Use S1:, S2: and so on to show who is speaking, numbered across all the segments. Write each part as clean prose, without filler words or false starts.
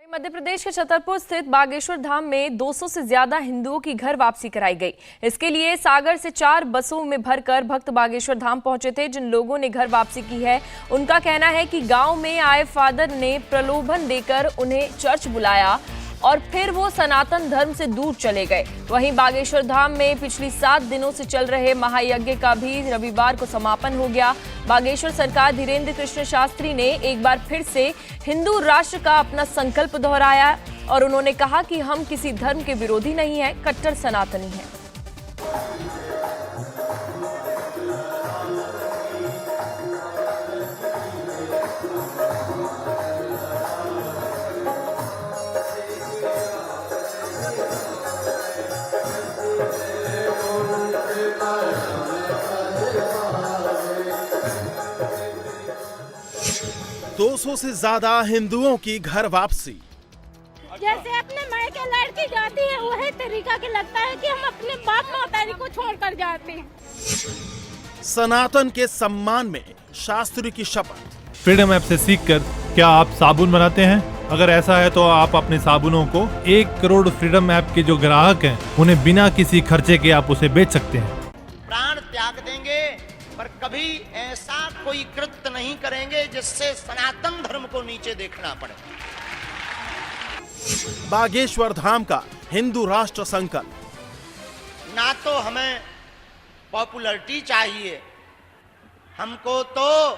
S1: मध्य प्रदेश के छतरपुर स्थित बागेश्वर धाम में 200 से ज्यादा हिंदुओं की घर वापसी कराई गई। इसके लिए सागर से 4 बसों में भरकर भक्त बागेश्वर धाम पहुंचे थे। जिन लोगों ने घर वापसी की है, उनका कहना है कि गांव में आए फादर ने प्रलोभन देकर उन्हें चर्च बुलाया और फिर वो सनातन धर्म से दूर चले गए। वहीं बागेश्वर धाम में पिछली 7 दिनों से चल रहे महायज्ञ का भी रविवार को समापन हो गया। बागेश्वर सरकार धीरेन्द्र कृष्ण शास्त्री ने एक बार फिर से हिंदू राष्ट्र का अपना संकल्प दोहराया और उन्होंने कहा कि हम किसी धर्म के विरोधी नहीं हैं, कट्टर सनातनी हैं।
S2: दो 200 से ज्यादा हिंदुओं की घर वापसी।
S3: जैसे अपने मायके लड़की जाती है, वही तरीका के लगता है कि हम अपने बाप माताजी को छोड़कर जाते हैं।
S2: सनातन के सम्मान में शास्त्री की शपथ।
S4: फ्रीडम ऐप से सीखकर क्या आप साबुन बनाते हैं? अगर ऐसा है तो आप अपने साबुनों को 1 करोड़ फ्रीडम ऐप के जो ग्राहक हैं, उन्हें बिना किसी खर्चे के आप उसे बेच सकते हैं।
S5: प्राण त्याग देंगे पर कभी ऐसा कोई कृत्य नहीं करेंगे जिससे सनातन धर्म को नीचे देखना पड़े।
S2: बागेश्वर धाम का हिंदू राष्ट्र संकल्प।
S5: ना तो हमें पॉपुलैरिटी चाहिए, हमको तो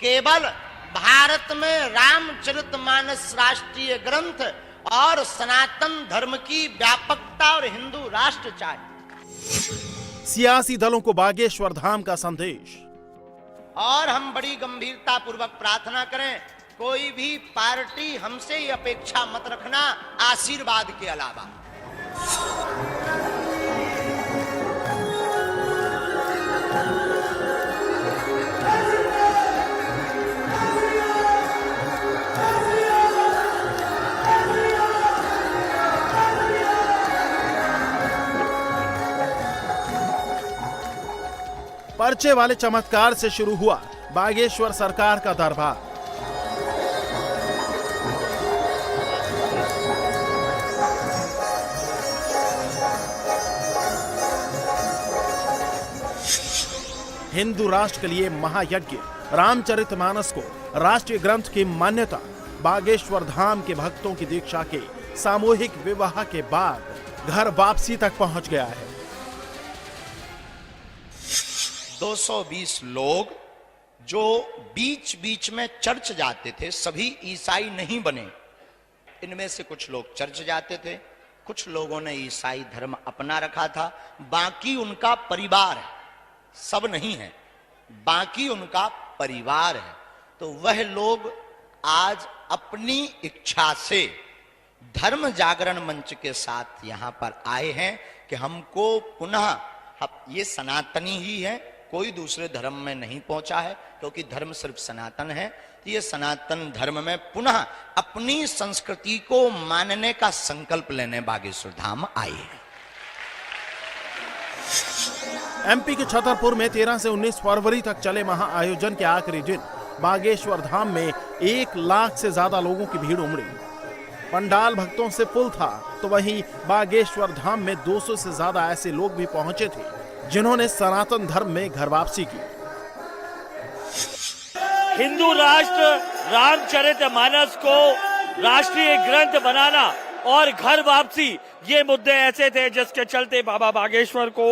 S5: केवल भारत में रामचरितमानस राष्ट्रीय ग्रंथ और सनातन धर्म की व्यापकता और हिंदू राष्ट्र चाहिए।
S2: सियासी दलों को बागेश्वर धाम का संदेश।
S5: और हम बड़ी गंभीरता पूर्वक प्रार्थना करें, कोई भी पार्टी हमसे ये अपेक्षा मत रखना आशीर्वाद के अलावा।
S2: पर्चे वाले चमत्कार से शुरू हुआ बागेश्वर सरकार का दरबार। हिंदू राष्ट्र के लिए महायज्ञ, रामचरितमानस को राष्ट्रीय ग्रंथ की मान्यता, बागेश्वर धाम के भक्तों की दीक्षा के सामूहिक विवाह के बाद घर वापसी तक पहुंच गया है।
S5: 220 लोग जो बीच बीच में चर्च जाते थे, सभी ईसाई नहीं बने। इनमें से कुछ लोग चर्च जाते थे, कुछ लोगों ने ईसाई धर्म अपना रखा था, बाकी उनका परिवार है, सब नहीं है, बाकी उनका परिवार है। तो वह लोग आज अपनी इच्छा से धर्म जागरण मंच के साथ यहां पर आए हैं कि हमको पुनः, ये सनातनी ही है, कोई दूसरे धर्म में नहीं पहुंचा है, क्योंकि धर्म सिर्फ सनातन है। तो ये सनातन धर्म में पुनः अपनी संस्कृति को मानने का संकल्प लेने बागेश्वर धाम आए हैं।
S2: एमपी के छतरपुर में 13 से 19 फरवरी तक चले महाआयोजन के आखिरी दिन बागेश्वर धाम में 1 लाख से ज्यादा लोगों की भीड़ उमड़ी। पंडाल भक्तों से फुल था, तो वहीं बागेश्वर धाम में 200 से ज्यादा ऐसे लोग भी पहुंचे थे जिन्होंने सनातन धर्म में घर वापसी की।
S6: हिंदू राष्ट्र रामचरितमानस को राष्ट्रीय ग्रंथ बनाना और घर वापसी, ये मुद्दे ऐसे थे जिसके चलते बाबा बागेश्वर को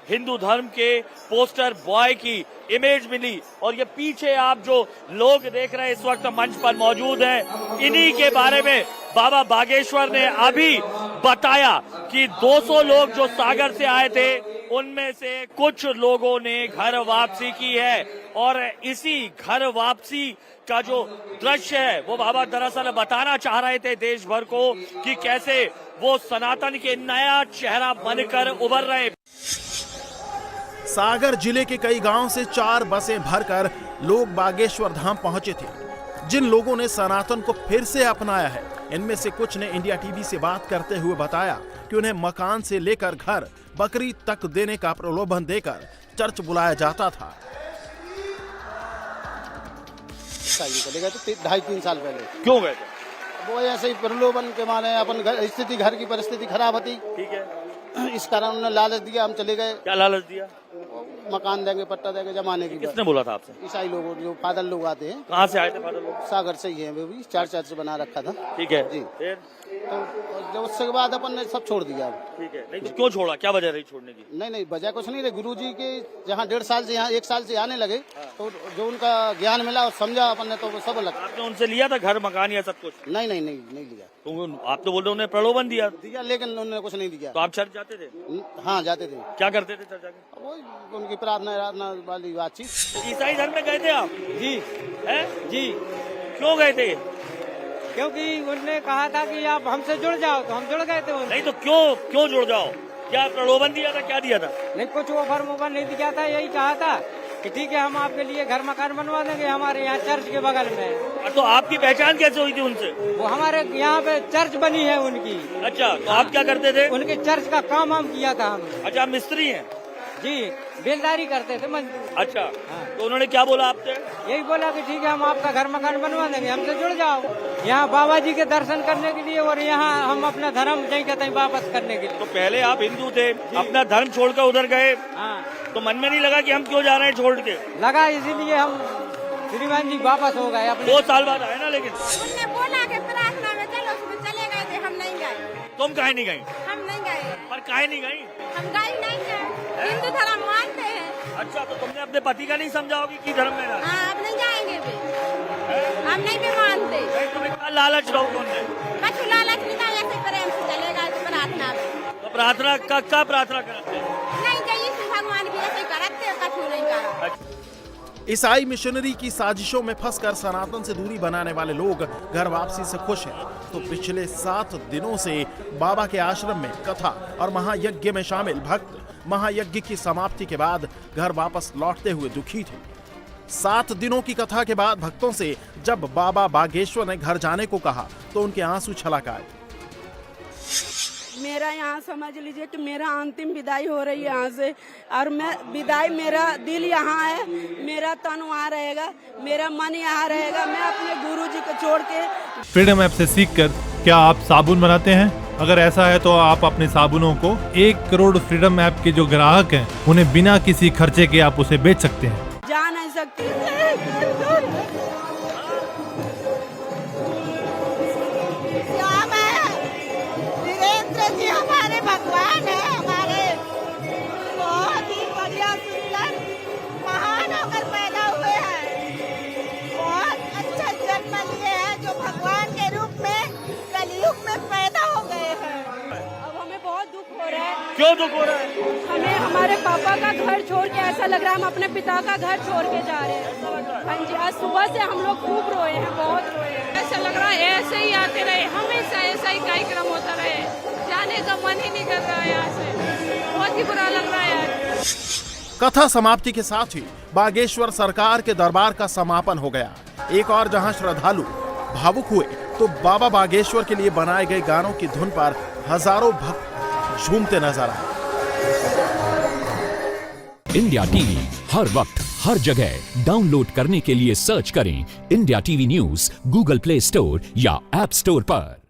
S6: हिंदू धर्म के पोस्टर बॉय की इमेज मिली। और ये पीछे आप जो लोग देख रहे हैं इस वक्त मंच पर मौजूद हैं, इन्हीं के बारे में बाबा बागेश्वर ने अभी बताया कि 200 लोग जो सागर से आए थे, उनमें से कुछ लोगों ने घर वापसी की है। और इसी घर वापसी का जो दृश्य है, वो बाबा दरअसल बताना चाह रहे थे देश भर को कि कैसे वो सनातन के नया चेहरा बनकर उभर रहे।
S2: सागर जिले के कई गांव से 4 बसें भरकर लोग बागेश्वर धाम पहुंचे थे। जिन लोगों ने सनातन को फिर से अपनाया है, इनमें से कुछ ने इंडिया टीवी से बात करते हुए बताया कि उन्हें मकान से लेकर घर, बकरी तक देने का प्रलोभन देकर चर्च बुलाया जाता था।
S7: चले गए थे 2.5-3 साल पहले।
S6: क्यों गए थे?
S7: वो ऐसे ही प्रलोभन के माने अपन घर की परिस्थिति खराब होती,
S6: ठीक है,
S7: इस कारण उन्होंने लालच दिया, हम चले गए।
S6: क्या लालच दिया?
S7: मकान देंगे, पट्टा देंगे, जमाने की।
S6: किसने बोला था आपसे?
S7: ईसाई लोग, जो फादर लोग आते हैं।
S6: कहाँ से आए थे फादर लोग?
S7: सागर से ही है, वो भी 4 चर्च बना रखा था।
S6: ठीक है
S7: जी।
S6: फिर
S7: तो जब उसके बाद अपन ने सब छोड़ दिया।
S6: ठीक है, नहीं तो क्यों छोड़ा, क्या वजह रही छोड़ने की?
S7: नहीं वजह कुछ नहीं रही, गुरुजी के जहाँ 1.5 साल से यहाँ 1 साल से आने लगे, तो जो उनका ज्ञान मिला और समझा अपन ने, तो वो सब लगा।
S6: आपने उनसे लिया था घर मकान या सब कुछ?
S7: नहीं लिया।
S6: तो आप तो बोल रहे उन्हें प्रलोभन दिया,
S7: लेकिन उन्होंने कुछ नहीं दिया।
S6: तो आप चर्च जाते थे?
S7: हाँ जाते थे।
S6: क्या करते थे चर्च जाके?
S7: वो उनकी प्रार्थना वाली बातचीत।
S6: ईसाई धर्म में गए थे आप?
S8: जी
S6: हैं?
S8: जी,
S6: क्यों गए थे?
S8: क्योंकि उन्होंने कहा था कि आप हमसे जुड़ जाओ, तो हम जुड़ गए थे उनसे।
S6: नहीं तो क्यों जुड़ जाओ? क्या प्रलोभन दिया था, क्या दिया था?
S8: नहीं, कुछ ऑफर नहीं दिया था, यही कहा था कि ठीक है हम आपके लिए घर मकान बनवा देंगे हमारे यहाँ चर्च के बगल में।
S6: तो आपकी पहचान कैसे हुई थी उनसे?
S8: वो हमारे यहाँ पे चर्च बनी है उनकी।
S6: अच्छा, तो आप क्या करते थे?
S8: उनके चर्च का काम हम किया था हम।
S6: अच्छा, आप मिस्त्री हैं?
S8: जी, बेलदारी करते थे मजदूर।
S6: अच्छा, तो उन्होंने क्या बोला आपसे?
S8: यही बोला कि ठीक है हम आपका घर मकान बनवा देंगे, हमसे जुड़ जाओ यहाँ बाबा जी के दर्शन करने के लिए, और यहाँ हम अपना धर्म नहीं कहते वापस करने के लिए।
S6: तो पहले आप हिंदू थे, अपना धर्म छोड़कर उधर गए,
S8: हाँ,
S6: तो मन में नहीं लगा कि हम क्यों जा रहे हैं छोड़ के?
S8: लगा, इसीलिए हम श्रीमान जी वापस हो गए अपने।
S6: 2 साल बाद आए ना, लेकिन
S3: उनने बोला कि प्रार्थना में चलो, उसमें चले गए थे, हम नहीं गए।
S6: तुम काहे नहीं गई?
S3: हम नहीं गए।
S6: पर काहे नहीं गई?
S3: हम गए नहीं गए, हिंदू धर्म मानते हैं।
S6: अच्छा, तो तुमने अपने पति का नहीं समझा होगी कि धर्म में रहना?
S3: हाँ, अब नहीं जाएंगे भी, हम नहीं भी मानते।
S6: नहीं, तुम्हें क्या लालच रहो उनसे?
S3: कछु लालच नहीं था, ऐसे प्रेम से चले गए थे प्रार्थना में।
S6: तो प्रार्थना क्या प्रार्थना करते?
S3: नहीं जाइए, भगवान भी ऐसे करते, कछु नहीं करा।
S2: ईसाई मिशनरी की साजिशों में फंसकर सनातन से दूरी बनाने वाले लोग घर वापसी से खुश हैं, तो पिछले 7 दिनों से बाबा के आश्रम में कथा और महायज्ञ में शामिल भक्त महायज्ञ की समाप्ति के बाद घर वापस लौटते हुए दुखी थे। 7 दिनों की कथा के बाद भक्तों से जब बाबा बागेश्वर ने घर जाने को कहा, तो उनके आंसू छलक आए।
S9: मेरा यहाँ समझ लीजिए कि मेरा अंतिम विदाई हो रही है यहाँ से, और मैं विदाई, मेरा दिल यहाँ है, मेरा तन वहाँ रहेगा, मेरा मन यहाँ रहेगा। मैं अपने गुरुजी को छोड़ के।
S4: फ्रीडम ऐप से सीखकर क्या आप साबुन बनाते हैं? अगर ऐसा है तो आप अपने साबुनों को 1 करोड़ फ्रीडम ऐप के जो ग्राहक हैं उन्हें बिना किसी खर्चे के आप उसे बेच सकते हैं।
S9: जा नहीं सकती।
S3: जी हमारे भगवान है, हमारे बहुत ही बढ़िया सुंदर महान होकर पैदा हुए हैं, बहुत अच्छा जन्म लिए हैं, जो भगवान के रूप में कलयुग में पैदा हो गए हैं।
S9: अब हमें बहुत दुख हो रहा है।
S6: क्यों दुख हो रहा है?
S9: हमें हमारे पापा का घर छोड़ के ऐसा लग रहा है हम अपने पिता का घर छोड़ के जा रहे हैं। हाँ जी, आज सुबह से हम लोग खूब रोए हैं, बहुत रोए हैं। ऐसा लग रहा है ऐसे ही आते रहे, हमेशा ऐसा ही कार्यक्रम होता रहे, जाने का मन ही नहीं कर रहा है यहाँ से, बहुत ही बुरा लग रहा है यार।
S2: कथा समाप्ति के साथ ही बागेश्वर सरकार के दरबार का समापन हो गया। एक और जहां श्रद्धालु भावुक हुए, तो बाबा बागेश्वर के लिए बनाए गए गानों की धुन पर हजारों भक्त झूमते नजर आए।
S10: इंडिया टीवी हर वक्त हर जगह डाउनलोड करने के लिए सर्च करें India TV news Google play store या ऐप स्टोर पर।